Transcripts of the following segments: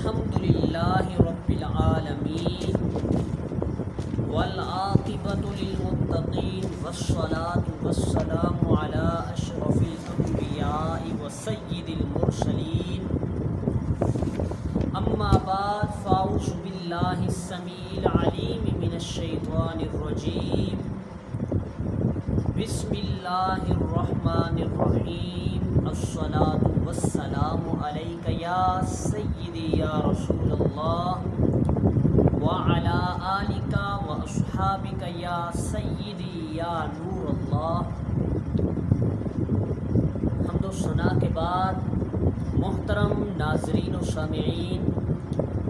الحمدللہ رب العالمین والعاقبۃ للمتقین والصلاة والسلام علی اشرف الانبیاء وسید المرسلین اما بعد فاعوذ باللہ السمیع العلیم من الشیطان الرجیم بسم اللہ الرحمن الرحیم الصلاة والسلام علیک یا سیدی یا رسول اللہ وعلی آلک واصحابک یا سیدی یا نور اللہ۔ حمد و ثنا کے بعد محترم ناظرین و سامعین،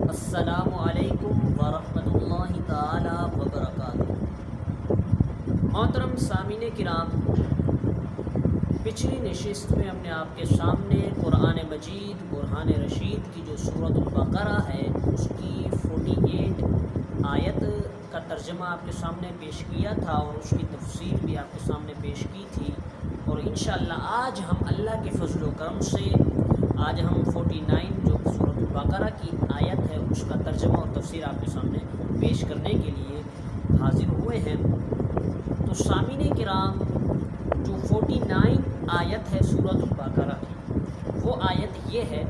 السلام علیکم ورحمۃ اللہ تعالی وبرکاتہ۔ محترم سامعین کرام، پچھلی نشست میں ہم نے آپ کے سامنے قرآن مجید برہان رشید کی جو سورۃ البقرہ ہے اس کی 48 آیت کا ترجمہ آپ کے سامنے پیش کیا تھا اور اس کی تفسیر بھی آپ کے سامنے پیش کی تھی، اور انشاءاللہ آج ہم اللہ کے فضل و کرم سے آج ہم 49 جو سورۃ البقرہ کی آیت ہے اس کا ترجمہ اور تفسیر آپ کے سامنے پیش کرنے کے لیے حاضر ہوئے ہیں۔ تو سامعین کرام، جو 49 آیت ہے سورۃ البقرہ کی، وہ آیت یہ ہے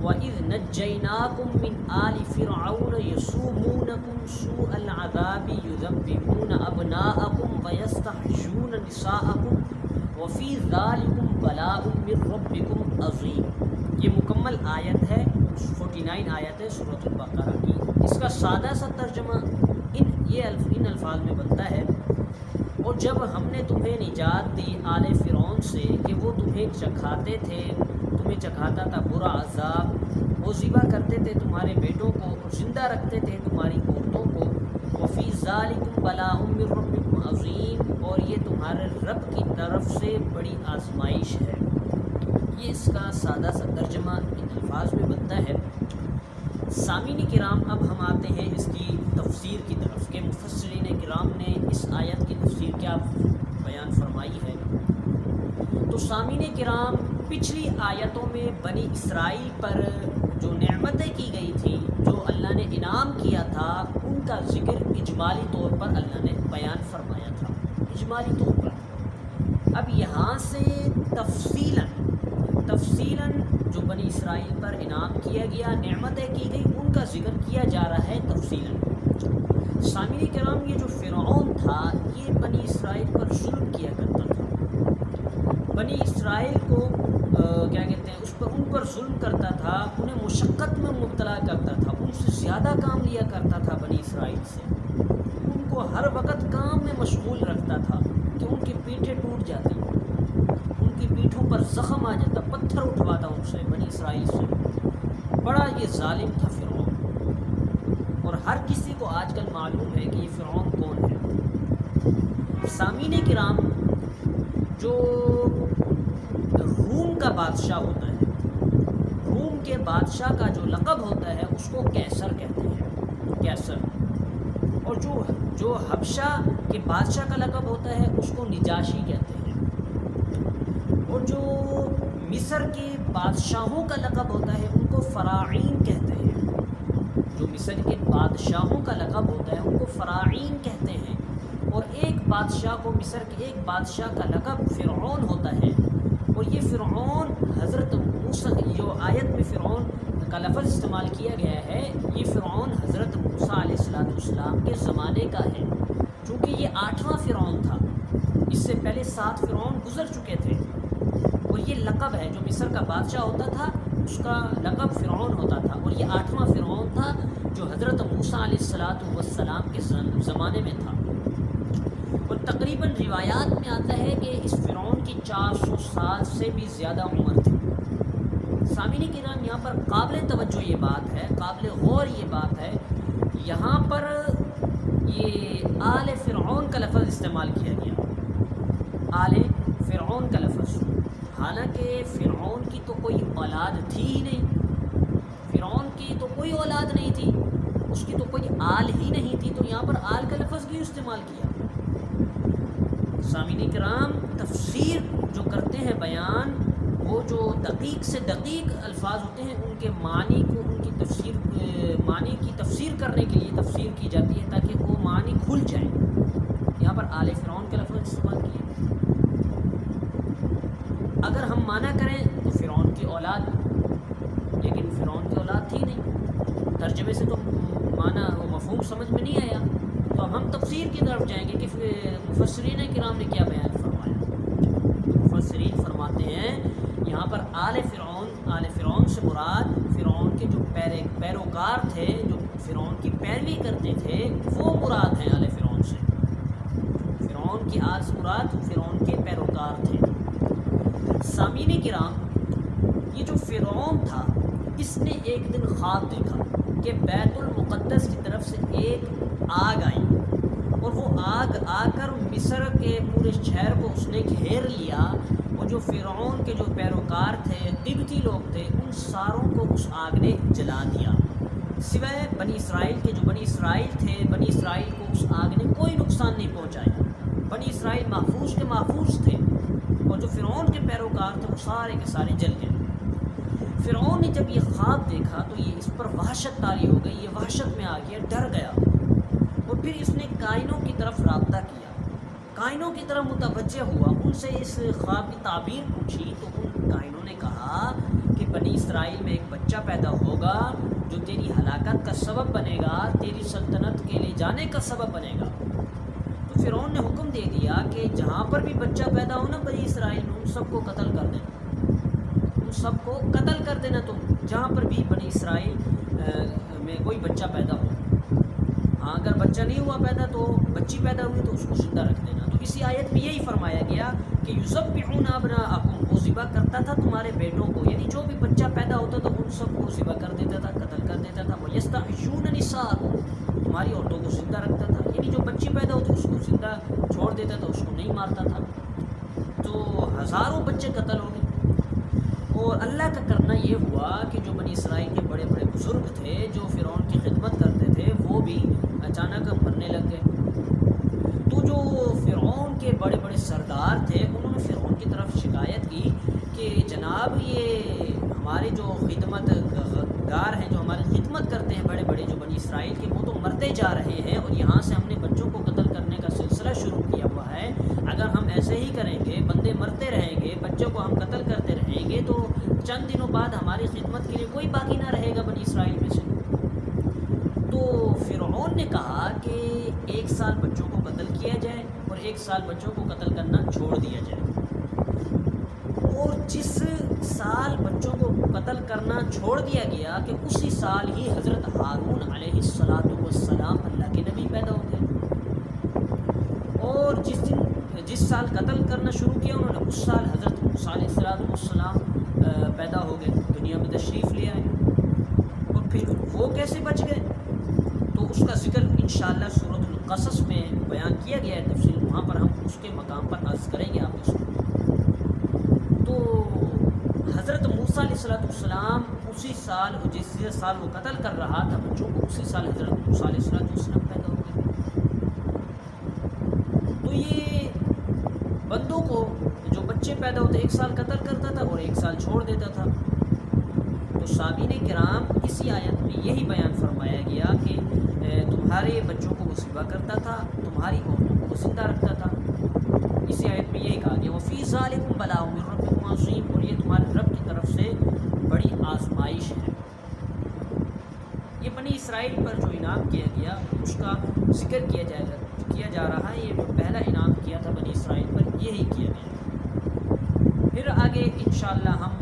وَإِذْ نَجَّيْنَاكُم مِّنْ آلِ فِرْعَوْنَ يَسُومُونَكُمْ سُوءَ الْعَذَابِ يُذَبِّحُونَ أَبْنَاءَكُمْ وَيَسْتَحْيُونَ نِسَاءَكُمْ وَفِي ذَلِكُمْ بَلَاءٌ مِّن رَّبِّكُمْ عَظِيمٌ۔ یہ مکمل آیت ہے، 49 آیت ہے سورۃ البقرہ کی۔ اس کا سادہ سا ترجمہ ان الفاظ میں بنتا ہے، اور جب ہم نے تمہیں نجات دی آل فرعون سے کہ وہ تمہیں چکھاتا تھا برا عذاب، وہ ذبح کرتے تھے تمہارے بیٹوں کو اور زندہ رکھتے تھے تمہاری عورتوں کو، وفی ذالکم بلاء من ربکم عظیم، اور یہ تمہارے رب کی طرف سے بڑی آزمائش ہے۔ یہ اس کا سادہ سا ترجمہ ان الفاظ میں بنتا ہے۔ سامعین کرام، اب ہم آتے ہیں اس کی تفسیر کی طرف کہ مفسرین کرام نے اس آیت کی تفسیر کیا بیان فرمائی ہے۔ تو سامعین کرام، پچھلی آیتوں میں بنی اسرائیل پر جو نعمتیں کی گئی تھیں، جو اللہ نے انعام کیا تھا، ان کا ذکر اجمالی طور پر اللہ نے بیان فرمایا تھا، اجمالی طور پر۔ اب یہاں سے تفصیلاً جو بنی اسرائیل پر انعام کیا گیا، نعمتیں کی گئی، ان کا ذکر کیا جا رہا ہے تفصیلاً۔ سامعین کرام، یہ جو فرعون تھا یہ بنی اسرائیل پر ظلم کیا کرتا تھا، بنی اسرائیل کو ان پر ظلم کرتا تھا، انہیں مشقت میں مبتلا کرتا تھا، ان سے زیادہ کام لیا کرتا تھا بنی اسرائیل سے، ان کو ہر وقت کام میں مشغول رکھتا تھا کہ ان کی پیٹھیں ٹوٹ جاتی، ان کی پیٹھوں پر زخم آ جاتا، پتھر اٹھواتا ان سے، بنی اسرائیل سے۔ بڑا یہ ظالم تھا فرعون، اور ہر کسی کو آج کل معلوم ہے کہ یہ فرعون کون ہے۔ سامعین کرام، جو روم کا بادشاہ ہوتا ہے، روم کے بادشاہ کا جو لقب ہوتا ہے اس کو کیسر کہتے ہیں، کیسر، اور جو حبشہ کے بادشاہ کا لقب ہوتا ہے اس کو نجاشی کہتے ہیں، اور جو مصر کے بادشاہوں کا لقب ہوتا ہے ان کو فراعین کہتے ہیں، جو مصر کے بادشاہوں کا لقب ہوتا ہے ان کو فراعین کہتے ہیں، اور ایک بادشاہ کو، مصر کے ایک بادشاہ کا لقب فرعون ہوتا ہے، اور یہ فرعون حضرت موسیٰ، جو آیت میں فرعون کا لفظ استعمال کیا گیا ہے، یہ فرعون حضرت موسیٰ علیہ السلام کے زمانے کا ہے، چونکہ یہ 8واں فرعون تھا، اس سے پہلے 7 فرعون گزر چکے تھے، اور یہ لقب ہے، جو مصر کا بادشاہ ہوتا تھا اس کا لقب فرعون ہوتا تھا، اور یہ 8واں فرعون تھا جو حضرت موسیٰ علیہ السلام کے زمانے میں تھا۔ اور تقریباً روایات میں آتا ہے کہ اس فرعون کی 400 سال سے بھی زیادہ عمر تھی۔ سامعین کرام، یہاں پر قابل توجہ یہ بات ہے، قابل غور یہ بات ہے، یہاں پر یہ آل فرعون کا لفظ استعمال کیا گیا، آل فرعون کا لفظ، حالانکہ فرعون کی تو کوئی اولاد تھی ہی نہیں، فرعون کی تو کوئی اولاد نہیں تھی، اس کی تو کوئی آل ہی نہیں تھی، تو یہاں پر آل کا لفظ کیوں استعمال کیا؟ سامعین کرام، تفسیر جو کرتے ہیں بیان، وہ وہ جو دقیق سے دقیق الفاظ ہوتے ہیں ان کے معنی کو ان کی معنی کی تفسیر کرنے کے لیے تفسیر کی جاتی ہے تاکہ وہ معنی کھل جائیں. یہاں پر آل فرعون کے لفظ استعمال کیے. اگر ہم معنی کریں تو فرعون کی اولاد، لیکن فرعون کی اولاد تھی نہیں. ترجمے سے تو معنی وہ مفہوم سمجھ میں نہیں آیا. تو اب ہم تفسیر کی طرف جائیں گے کہ مفسرین کرام نے کیا بیان فرمایا. مفسرین فرماتے ہیں یہاں پر آل فرعون سے مراد فرعون کے جو پیروکار تھے، جو فرعون کی پیروی کرتے تھے، وہ مراد ہیں آل فرعون سے. فرعون کی آل سے مراد فرعون کے پیروکار تھے. سامعین کرام، یہ جو فرعون تھا اس نے ایک دن خواب دیکھا کہ بیت المقدس کی طرف سے ایک آگ آئی، اور وہ آگ آ کر مصر کے پورے شہر کو اس نے گھیر لیا. اور جو فرعون کے جو پیروکار تھے، قبطی لوگ تھے، ان ساروں کو اس آگ نے جلا دیا، سوائے بنی اسرائیل کے. جو بنی اسرائیل تھے، بنی اسرائیل کو اس آگ نے کوئی نقصان نہیں پہنچایا. بنی اسرائیل محفوظ کے محفوظ تھے، اور جو فرعون کے پیروکار تھے وہ سارے کے سارے جل گئے. فرعون نے جب یہ خواب دیکھا تو یہ اس پر وحشت طاری ہو گئی. یہ وحشت میں آ گیا، ڈر گیا، اور پھر اس نے کائنوں کی طرف رابطہ کیا، کائنوں کی طرف متوجہ ہوا. ان سے اس خواب کی تعبیر پوچھی تو ان کائنوں نے کہا کہ بنی اسرائیل میں ایک بچہ پیدا ہوگا جو تیری ہلاکت کا سبب بنے گا، تیری سلطنت کے لے جانے کا سبب بنے گا. تو فرعون نے حکم دے دیا کہ جہاں پر بھی بچہ پیدا ہو نا بنی اسرائیل میں، ان سب کو قتل کر دینا، ان سب کو قتل کر دینا. تم جہاں پر بھی بنی اسرائیل میں کوئی بچہ پیدا ہو. ہاں اگر بچہ نہیں ہوا پیدا تو بچی پیدا ہوئی تو اس کو زندہ رکھ دینا. تو اسی آیت میں یہی فرمایا گیا کہ یذبحون ابناءکم، وہ ذبح کرتا تھا تمہارے بیٹوں کو، یعنی جو بھی بچہ پیدا ہوتا تھا ان سب کو ذبح کر دیتا تھا، قتل کر دیتا تھا. ویستحیون نساءکم، تمہاری عورتوں کو زندہ رکھتا تھا، یعنی جو بچی پیدا ہوتی اس کو زندہ چھوڑ دیتا تھا، اس کو نہیں مارتا تھا. تو ہزاروں بچے قتل ہو گئے. اور اللہ کا کرنا یہ ہوا کہ جو بنی اسرائیل کے بڑے بڑے بزرگ تھے جو فرعون کی خدمت کرتے تھے وہ بھی اچانک مرنے لگ گئے. تو جو فرعون کے بڑے بڑے سردار تھے انہوں نے فرعون کی طرف شکایت کی کہ جناب یہ ہمارے جو خدمت گار ہیں، جو ہماری خدمت کرتے ہیں بڑے بڑے جو بنی اسرائیل کے، وہ تو مرتے جا رہے ہیں، اور یہاں سے ہم نے بچوں کو قتل کرنے کا سلسلہ شروع کیا ہوا ہے. اگر ہم ایسے ہی کریں گے، بندے مرتے رہیں گے، بچوں کو ہم قتل کرتے رہیں گے، تو چند دنوں بعد ہماری خدمت کے لیے کوئی باقی نہ رہے گا بنی اسرائیل میں سے. تو فرعون نے کہا کہ 1 سال بچوں کو قتل کیا جائے اور 1 سال بچوں کو قتل کرنا چھوڑ دیا جائے. اور جس سال بچوں کو قتل کرنا چھوڑ دیا گیا کہ اسی سال ہی حضرت ہارون علیہ السلام اللہ کے نبی پیدا ہو گئے. اور جس سال قتل کرنا شروع کیا انہوں نے اس سال حضرت موسیٰ علیہ السلام پیدا ہو گئے، دنیا میں تشریف لے آئے. اور پھر وہ کیسے بچ گئے تو اس کا ذکر انشاءاللہ سورۃ القصص میں بیان کیا گیا ہے تفصیل، وہاں پر ہم اس کے مقام پر عرض کریں گے آپ اس کو. تو حضرت موسیٰ علیہ السلام اسی سال جس سال وہ قتل کر رہا تھا بچوں کو، اسی سال حضرت موسیٰ علیہ السلام پیدا ہو گئے. تو یہ بندوں کو جو بچے پیدا ہوتے 1 سال قتل کرتا تھا اور 1 سال چھوڑ دیتا تھا. تو سامعین کرام، اسی آیت میں یہی بیان فرمایا گیا کہ تمہارے بچوں کو وہ ذبح کرتا تھا، تمہاری عورتوں کو وہ زندہ رکھتا تھا. اسی آیت میں یہی کہا گیا وَفِي ذَلِكُمْ بَلَاءٌ مِّن رَّبِّكُمْ عَظِيمٌ، اور یہ تمہارے رب کی طرف سے بڑی آزمائش ہے. یہ بنی اسرائیل پر جو انعام کیا گیا اس کا ذکر کیا جا رہا ہے. یہ جو پہلا انعام کیا تھا بنی اسرائیل پر یہی کیا گیا. پھر آگے انشاءاللہ ہم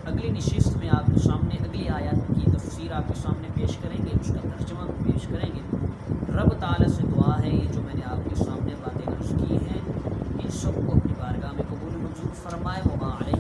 اگلی نشست میں آپ کے سامنے اگلی آیات کی تفسیر آپ کے سامنے پیش کریں گے، اس کا ترجمہ پیش کریں گے. رب تعالیٰ سے دعا ہے یہ جو میں نے آپ کے سامنے باتیں عرض کی ہیں ان سب کو اپنی بارگاہ میں قبول منظور فرمائے. وما علیہ